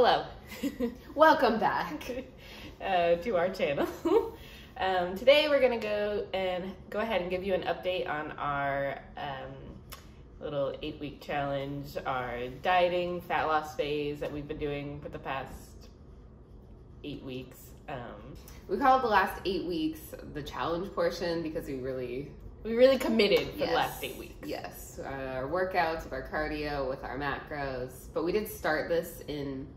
Hello. Welcome back to our channel. Today we're going to go ahead and give you an update on our little 8-week challenge, our dieting fat loss phase that we've been doing for the past 8 weeks. We call it the last 8 weeks the challenge portion because we really committed for the last 8 weeks. Yes, our workouts with our cardio, with our macros. But we did start this in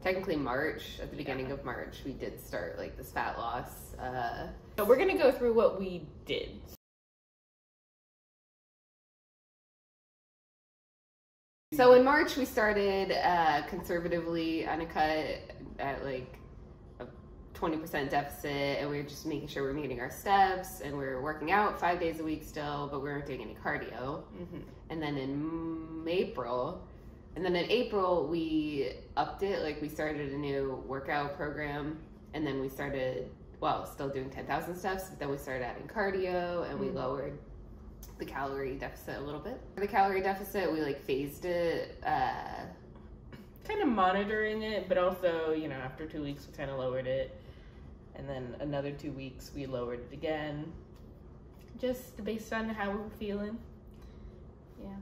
technically March. At the beginning of March, we did start like this fat loss. So we're gonna go through what we did. So in March, we started conservatively on a cut at like a 20% deficit, and we were just making sure we're meeting our steps, and we were working out 5 days a week still, but we weren't doing any cardio. And then in April, we upped it. Like we started a new workout program, and then we started, well, still doing 10,000 steps, but then we started adding cardio, and we lowered the calorie deficit a little bit. For the calorie deficit, we like phased it, kind of monitoring it, but also, you know, after 2 weeks we kind of lowered it, and then another 2 weeks we lowered it again, just based on how we were feeling. Yeah,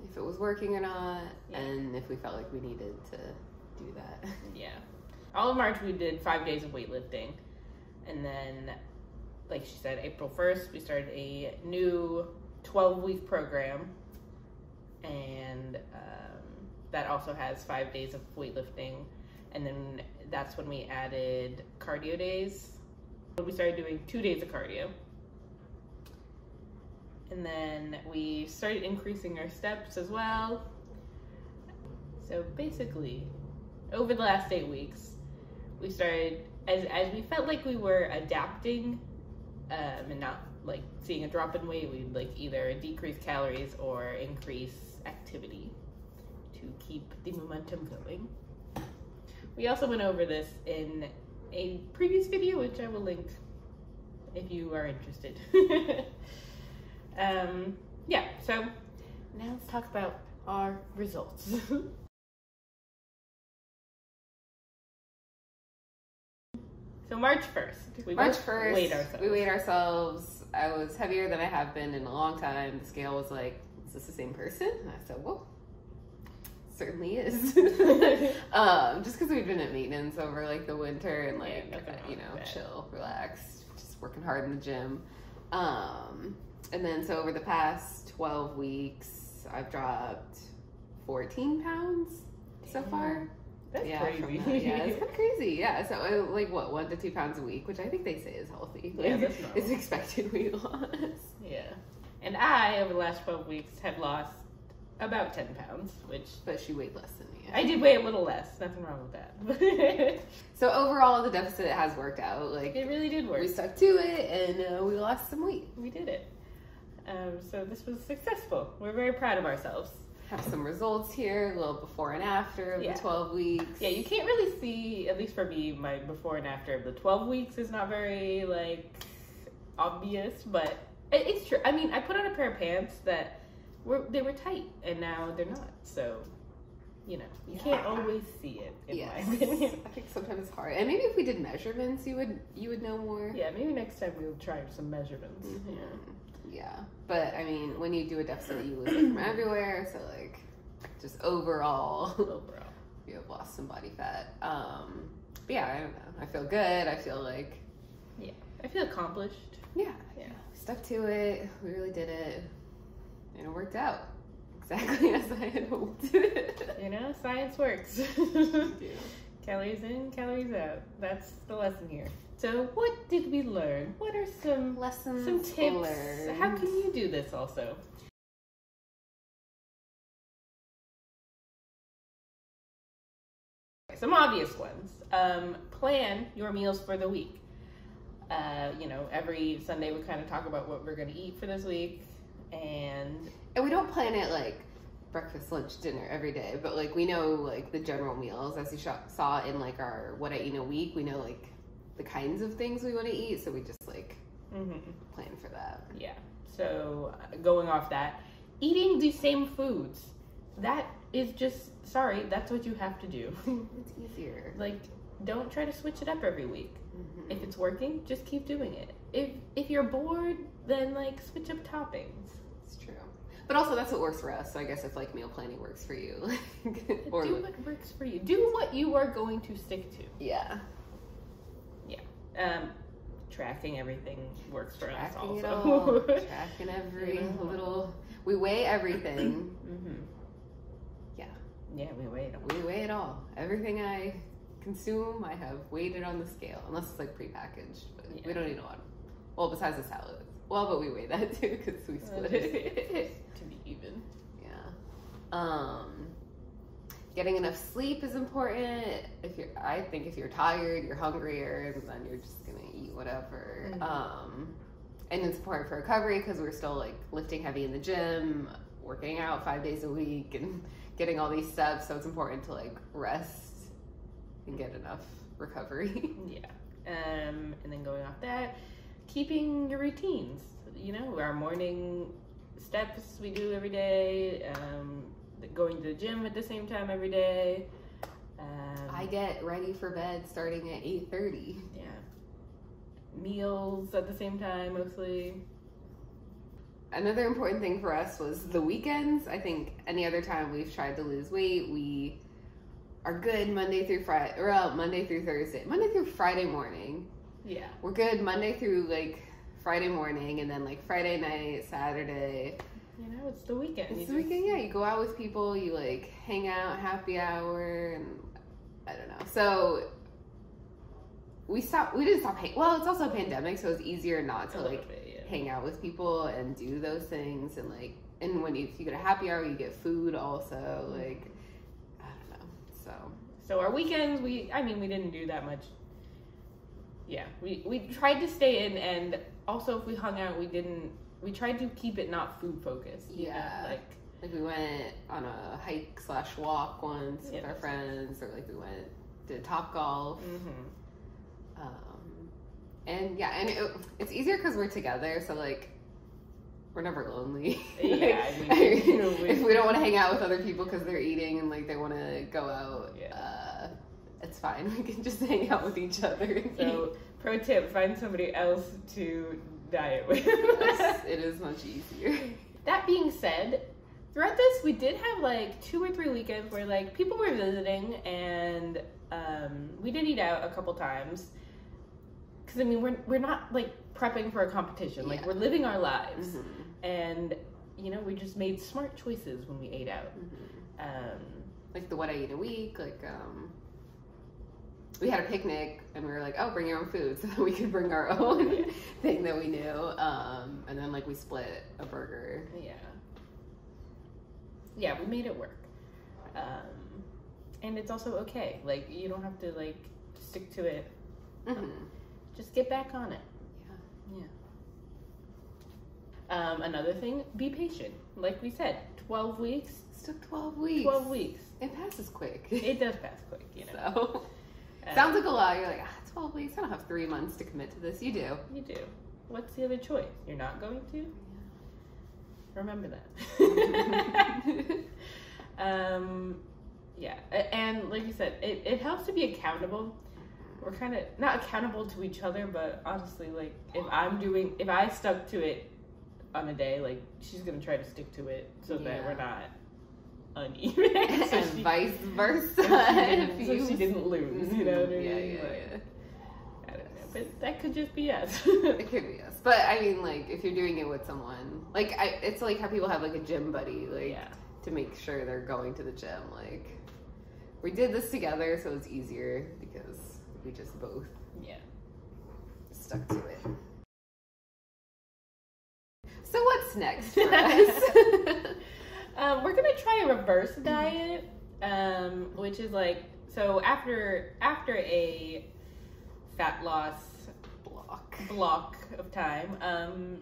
if it was working or not, and if we felt like we needed to do that. Yeah, all of March we did 5 days of weightlifting, and then, like she said, April 1st we started a new 12-week program, and that also has 5 days of weightlifting, and then that's when we added cardio days. We started doing 2 days of cardio, and then we started increasing our steps as well. So basically, over the last 8 weeks, we started, as we felt like we were adapting and not like seeing a drop in weight, we'd like either decrease calories or increase activity to keep the momentum going. We also went over this in a previous video, which I will link if you are interested. Yeah, so now let's talk about our results. So March 1st, we weighed ourselves. I was heavier than I have been in a long time. The scale was like, is this the same person? And I said, well, certainly is. Just because we've been at maintenance over like the winter and like, you know, chill, relax, just working hard in the gym. And then so over the past 12 weeks, I've dropped 14 pounds so far. That's crazy. Yeah, it's kind of crazy. Yeah, so like what, 1 to 2 pounds a week, which I think they say is healthy. Like, yeah, that's normal. It's expected weight loss. Yeah, and I over the last 12 weeks have lost about 10 pounds, but she weighed less than me. I did weigh a little less. Nothing wrong with that. So overall, the deficit has worked out. Like it really did work. We stuck to it, and we lost some weight. We did it. So this was successful. We're very proud of ourselves. Have some results here, a little before and after of the 12 weeks. Yeah, you can't really see, at least for me, my before and after of the 12 weeks is not very, like, obvious, but it's true. I mean, I put on a pair of pants that they were tight, and now they're not, so, you know, you can't always see it, in my opinion. I think sometimes it's hard. And maybe if we did measurements, you would know more. Yeah, maybe next time we'll try some measurements. Yeah, but I mean, when you do a deficit, you lose it from everywhere. So like, just overall, you have lost some body fat. But yeah, I don't know. I feel good. I feel like, I feel accomplished. Yeah. Stuck to it. We really did it, and it worked out exactly as I had hoped. You know, science works. Calories in, calories out. That's the lesson here. So what did we learn? What are some lessons, some tips? learned? How can you do this also? Some obvious ones. Plan your meals for the week. You know, every Sunday we kind of talk about what we're going to eat for this week. And we don't plan it like breakfast, lunch, dinner every day, but like we know like the general meals, as you saw in like our what I eat in a week. We know like the kinds of things we want to eat, so we just like plan for that. Yeah. So going off that, eating the same foods, that is just, sorry, that's what you have to do. It's easier. Like, don't try to switch it up every week. Mm-hmm. If it's working, just keep doing it. If you're bored, then like switch up toppings. It's true. But also that's what works for us. So I guess if like meal planning works for you. Or do what works for you. Do what you are going to stick to. Yeah. Yeah. Tracking everything works for us also. It all. Tracking every little, we weigh everything. Mm-hmm. Yeah. Yeah, we weigh it all. We weigh it all. Everything I consume, I have weighed it on the scale, unless it's like prepackaged. But we don't eat a lot. Well, besides the salad. Well, but we weigh that too because we split it to be even. Yeah. Getting enough sleep is important. I think if you're tired, you're hungrier, then you're just gonna eat whatever. Mm-hmm. And it's important for recovery because we're still like lifting heavy in the gym, working out 5 days a week, and getting all these steps. So it's important to like rest and get enough recovery. Yeah. And then going off that, keeping your routines. You know, our morning steps we do every day. Going to the gym at the same time every day. I get ready for bed starting at 8:30. Yeah. Meals at the same time mostly. Another important thing for us was the weekends. I think any other time we've tried to lose weight, we are good Monday through Friday, or Monday through Thursday. Monday through Friday morning. Yeah. We're good Monday through like Friday morning, and then like Friday night, Saturday. You know, it's the weekend. It's the weekend, yeah. You go out with people, you like hang out, happy hour, and I don't know. So we didn't stop well, it's also a pandemic, so it's easier not to like hang out with people and do those things, and like, and if you get a happy hour, you get food also, like, I don't know. So our weekends, we didn't do that much. Yeah, we tried to stay in, and also if we hung out, we tried to keep it not food focused. Yeah. Know? Like we went on a hike/walk once with our friends, or like we did Topgolf. Mm-hmm. And yeah, and it's easier because we're together, so like we're never lonely. Yeah, if we don't want to hang out with other people because they're eating and like they want to go out, it's fine. We can just hang out with each other. So, pro tip: find somebody else to diet with. Yes, it is much easier. That being said, throughout this, we did have like 2 or 3 weekends where like people were visiting, and we did eat out a couple times. Because I mean, we're not like prepping for a competition. Like we're living our lives, and you know, we just made smart choices when we ate out. Like the what I eat a week. Like we had a picnic, and we were like, "Oh, bring your own food," so that we could bring our own thing that we knew. And then like we split a burger. Yeah, we made it work. And it's also okay. Like you don't have to like stick to it. Just get back on it. Yeah. Another thing, be patient. Like we said, 12 weeks. It took 12 weeks. 12 weeks. It passes quick. It does pass quick, you know. So, sounds like a lot. You're like, 12 weeks? I don't have 3 months to commit to this. You do. You do. What's the other choice? You're not going to? Yeah. Remember that. Yeah. And like you said, it helps to be accountable. We're kind of not accountable to each other, but honestly, like if I stuck to it on a day, like she's gonna try to stick to it so that we're not uneven. And vice versa. So she didn't lose, you know what I mean? Yeah. I don't know, but that could just be us. It could be us, but I mean, like if you're doing it with someone, like it's like how people have like a gym buddy, like to make sure they're going to the gym. Like we did this together, so it's easier because we just both stuck to it. So what's next for us? We're gonna try a reverse diet, which is like, so after a fat loss block of time,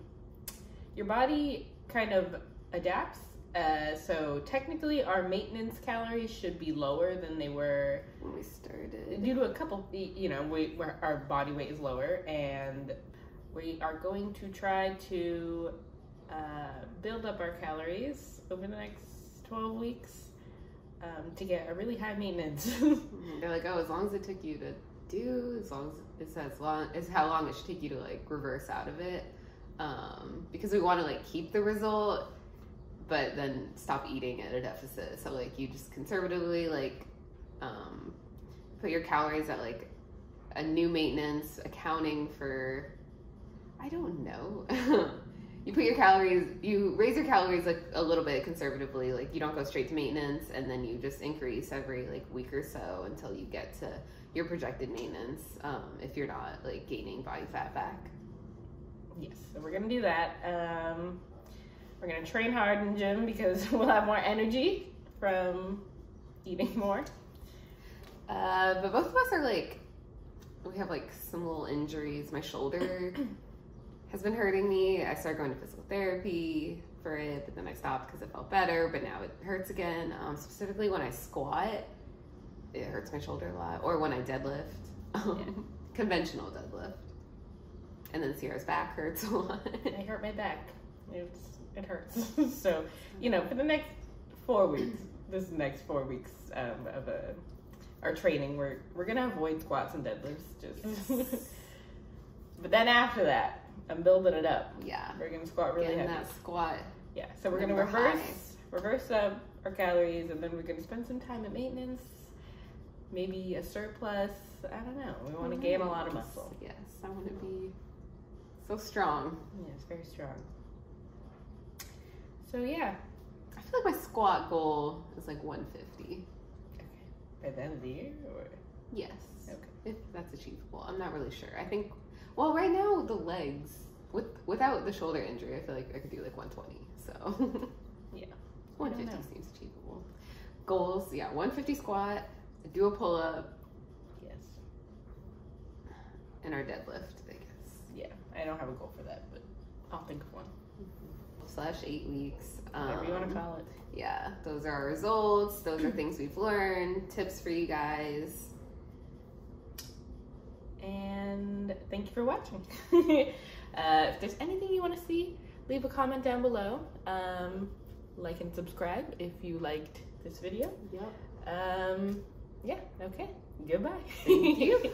your body kind of adapts. So technically our maintenance calories should be lower than they were when we started, due to a couple, you know, our body weight is lower, and we are going to try to build up our calories over the next 12 weeks. to get a really high maintenance. They're like, oh, as long as it took you to do, as long as it's as long as how long it should take you to like reverse out of it, because we want to like keep the result, but then stop eating at a deficit. So like you just conservatively like put your calories at like a new maintenance, accounting for, I don't know. You put your calories, you raise your calories like a little bit conservatively, like you don't go straight to maintenance, and then you just increase every like week or so until you get to your projected maintenance, if you're not like gaining body fat back. Yes, so we're gonna do that. We're gonna train hard in the gym because we'll have more energy from eating more. But both of us are like, we have like some little injuries. My shoulder has been hurting me. I started going to physical therapy for it, but then I stopped because it felt better, but now it hurts again. Specifically when I squat, it hurts my shoulder a lot, or when I deadlift, conventional deadlift. And then Sierra's back hurts a lot. I hurt my back. It hurts. So, you know, for the next 4 weeks, this next 4 weeks of our training, we're gonna avoid squats and deadlifts. Just, but then after that, I'm building it up. Yeah, we're gonna squat really heavy. That squat. Yeah, so we're gonna reverse up our calories, and then we're gonna spend some time at maintenance. Maybe a surplus. I don't know. We want to gain a lot of muscle. Yes, I want to be so strong. Yes, very strong. So yeah, I feel like my squat goal is like 150. Okay. By the end of the year, or yes. Okay. If that's achievable, I'm not really sure. I think. Well, right now the legs, without the shoulder injury, I feel like I could do like 120. So yeah, 150 seems achievable. Goals, yeah, 150 squat, do a pull up. Yes. And our deadlift, I guess. Yeah, I don't have a goal for that, but I'll think of one. / 8 weeks. Whatever you want to call it. Yeah, those are our results. Those are things we've learned. Tips for you guys. And thank you for watching. If there's anything you want to see, leave a comment down below. Like and subscribe if you liked this video. Yep. Yeah, okay. Goodbye. Thank you.